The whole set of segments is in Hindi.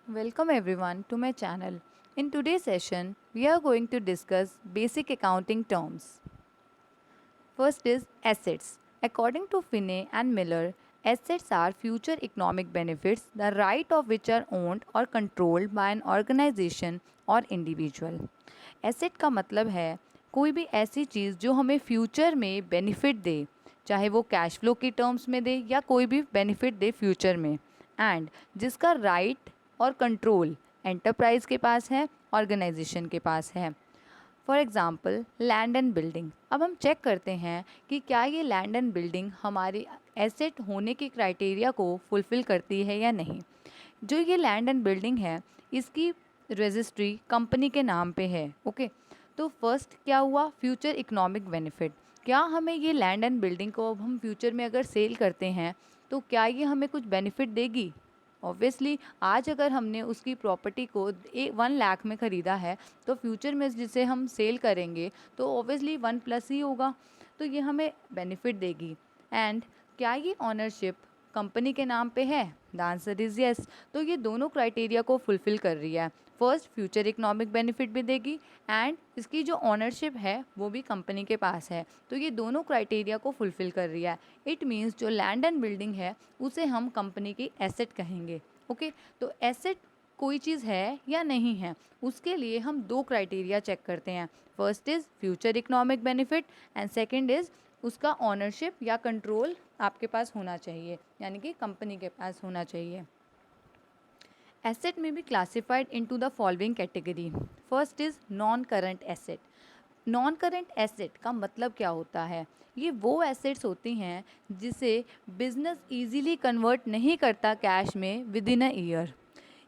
Welcome everyone to my channel. In today's session, we are going to discuss basic accounting terms. First is assets. According to Finney and Miller, assets are future economic benefits, the right of which are owned or controlled by an organization or individual. Asset का मतलब है कोई भी ऐसी चीज़ जो हमें फ्यूचर में बेनिफिट दे, चाहे वो कैश फ्लो की टर्म्स में दे या कोई भी बेनिफिट दे फ्यूचर में, एंड जिसका राइट और कंट्रोल एंटरप्राइज के पास है, ऑर्गेनाइजेशन के पास है। For example land and building. अब हम चेक करते हैं कि क्या ये लैंड एंड बिल्डिंग हमारी एसेट होने के क्राइटेरिया को फुलफ़िल करती है या नहीं। जो ये लैंड एंड बिल्डिंग है, इसकी रजिस्ट्री कंपनी के नाम पे है। ओके, तो फर्स्ट क्या हुआ, फ्यूचर इकोनॉमिक बेनिफिट। क्या हमें ये लैंड एंड बिल्डिंग को अब हम फ्यूचर में अगर सेल करते हैं तो क्या ये हमें कुछ बेनिफिट देगी? ऑब्वियसली आज अगर हमने उसकी प्रॉपर्टी को 1 लाख में ख़रीदा है तो फ्यूचर में जिसे हम सेल करेंगे तो ऑब्वियसली 1+ ही होगा, तो ये हमें बेनिफिट देगी। एंड क्या ये ऑनरशिप कंपनी के नाम पे है? The answer is yes. तो ये दोनों क्राइटेरिया को फुलफ़िल कर रही है। फर्स्ट फ्यूचर इकोनॉमिक बेनिफिट भी देगी एंड इसकी जो ऑनरशिप है वो भी कंपनी के पास है, तो ये दोनों क्राइटेरिया को फुलफ़िल कर रही है। इट मीन्स जो लैंड एंड बिल्डिंग है उसे हम कंपनी की एसेट कहेंगे। ओके, तो एसेट कोई चीज़ है या नहीं है, उसके लिए हम दो क्राइटेरिया चेक करते हैं। First is future economic benefit and second is उसका ऑनरशिप या कंट्रोल आपके पास होना चाहिए, यानी कि कंपनी के पास होना चाहिए। एसेट में be classified into the following category. First is non current asset. Non current asset का मतलब क्या होता है? ये वो एसेट्स होती हैं जिसे बिजनेस इजीली कन्वर्ट नहीं करता कैश में विद इन अ ईयर।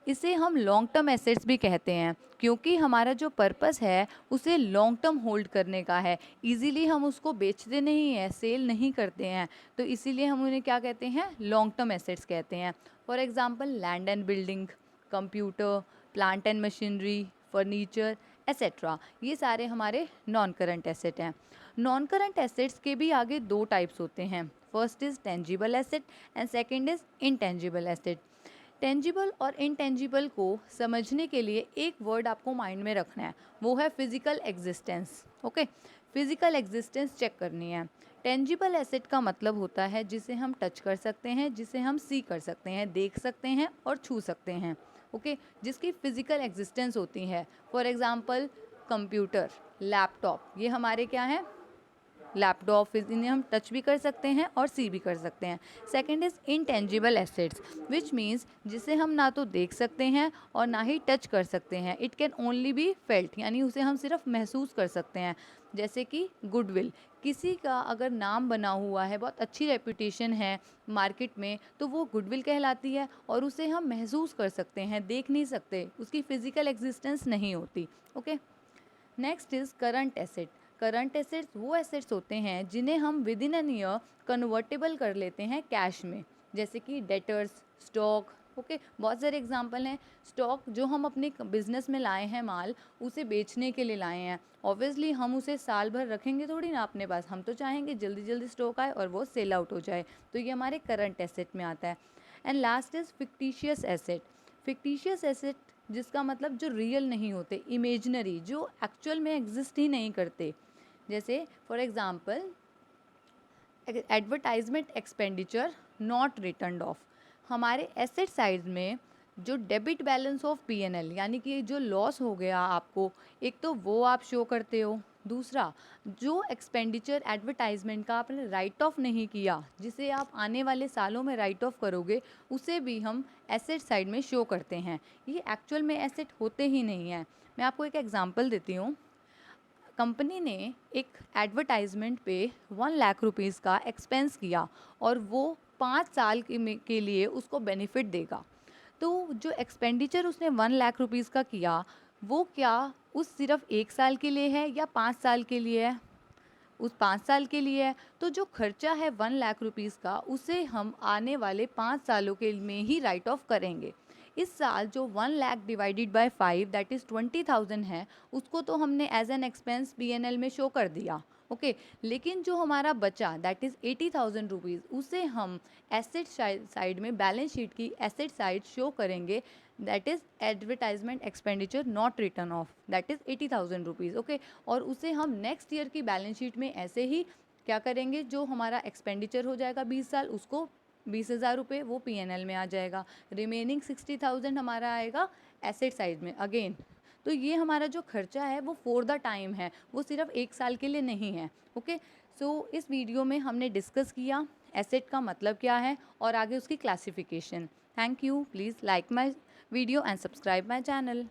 इसे हम लॉन्ग टर्म एसेट्स भी कहते हैं क्योंकि हमारा जो पर्पस है उसे लॉन्ग टर्म होल्ड करने का है। इजीली हम उसको बेचते नहीं हैं, सेल नहीं करते हैं, तो इसीलिए हम उन्हें क्या कहते हैं? लॉन्ग टर्म एसेट्स कहते हैं। For example land and building, computer, plant and machinery, furniture etcetera, ये सारे हमारे नॉन करंट एसेट हैं। नॉन करंट एसेट्स के भी आगे दो टाइप्स होते हैं। First is tangible asset and second is intangible asset. Tangible और इनटेंजिबल को समझने के लिए एक वर्ड आपको माइंड में रखना है, वो है physical existence. Okay, physical existence check करनी है। टेंजिबल एसेट का मतलब होता है जिसे हम टच कर सकते हैं, जिसे हम सी कर सकते हैं, देख सकते हैं और छू सकते हैं। ओके, जिसकी फिजिकल एग्जिस्टेंस होती है। फॉर एग्जांपल कंप्यूटर, लैपटॉप, ये हमारे क्या हैं? लैपटॉप, इन्हें हम टच भी कर सकते हैं और सी भी कर सकते हैं। Second is intangible assets, which means जिसे हम ना तो देख सकते हैं और ना ही टच कर सकते हैं। It can only be felt, यानी उसे हम सिर्फ महसूस कर सकते हैं। जैसे कि गुडविल, किसी का अगर नाम बना हुआ है, बहुत अच्छी रेपुटेशन है मार्केट में, तो वो गुडविल कहलाती है और उसे हम महसूस कर सकते हैं, देख नहीं सकते, उसकी फिजिकल एग्जिस्टेंस नहीं होती। Okay, next is current asset. Current assets वो एसेट्स होते हैं जिन्हें हम with in an year convertible कर लेते हैं कैश में, जैसे कि डेटर्स, स्टॉक। ओके, बहुत सारे एग्जांपल हैं। स्टॉक जो हम अपने बिजनेस में लाए हैं माल, उसे बेचने के लिए लाए हैं। ऑब्वियसली हम उसे साल भर रखेंगे थोड़ी ना अपने पास, हम तो चाहेंगे जल्दी जल्दी स्टॉक आए और वो सेल आउट हो जाए, तो ये हमारे करंट एसेट में आता है। And last is fictitious asset. Fictitious asset जिसका मतलब जो रियल नहीं होते, इमेजनरी, जो एक्चुअल में एग्जिस्ट ही नहीं करते। जैसे for example advertisement expenditure not return of. हमारे एसेट साइड में जो डेबिट बैलेंस ऑफ पीएनएल, यानी कि जो लॉस हो गया आपको, एक तो वो आप शो करते हो, दूसरा जो एक्सपेंडिचर एडवर्टाइजमेंट का आपने राइट ऑफ नहीं किया, जिसे आप आने वाले सालों में राइट ऑफ करोगे, उसे भी हम एसेट साइड में शो करते हैं। ये एक्चुअल में एसेट होते ही नहीं हैं। मैं आपको एक एग्जांपल देती हूँ। कंपनी ने एक एडवर्टाइजमेंट पे 1 लाख रुपीज़ का एक्सपेंस किया और वो 5 साल के लिए उसको बेनिफिट देगा। तो जो एक्सपेंडिचर उसने 1 लाख रुपीज़ का किया, वो क्या उस सिर्फ 1 साल के लिए है या 5 साल के लिए है? उस 5 साल के लिए है। तो जो खर्चा है 1 लाख रुपीज़ का, उसे हम आने वाले 5 सालों के में ही राइट ऑफ करेंगे। इस साल जो 1 lakh divided by 5 that is 20,000 है, उसको तो हमने एज एन एक्सपेंस पीएनएल में शो कर दिया। ओके। लेकिन जो हमारा बचा दैट इज़ 80,000 रुपीज़, उसे हम एसेट साइड में बैलेंस शीट की एसेट साइड शो करेंगे, that is advertisement expenditure not return of, that is 80,000 rupees. Okay. और उसे हम नेक्स्ट ईयर की बैलेंस शीट में ऐसे ही क्या करेंगे, जो हमारा एक्सपेंडिचर हो जाएगा 20 साल, उसको 20,000 रुपये वो पीएनएल में आ जाएगा, रिमेनिंग 60,000 हमारा आएगा एसेट साइड में अगेन। तो ये हमारा जो खर्चा है वो फॉर द टाइम है, वो सिर्फ 1 साल के लिए नहीं है। ओके। सो इस वीडियो में हमने डिस्कस किया एसेट का मतलब क्या है और आगे उसकी classification. Thank you. Please like my video and subscribe my channel.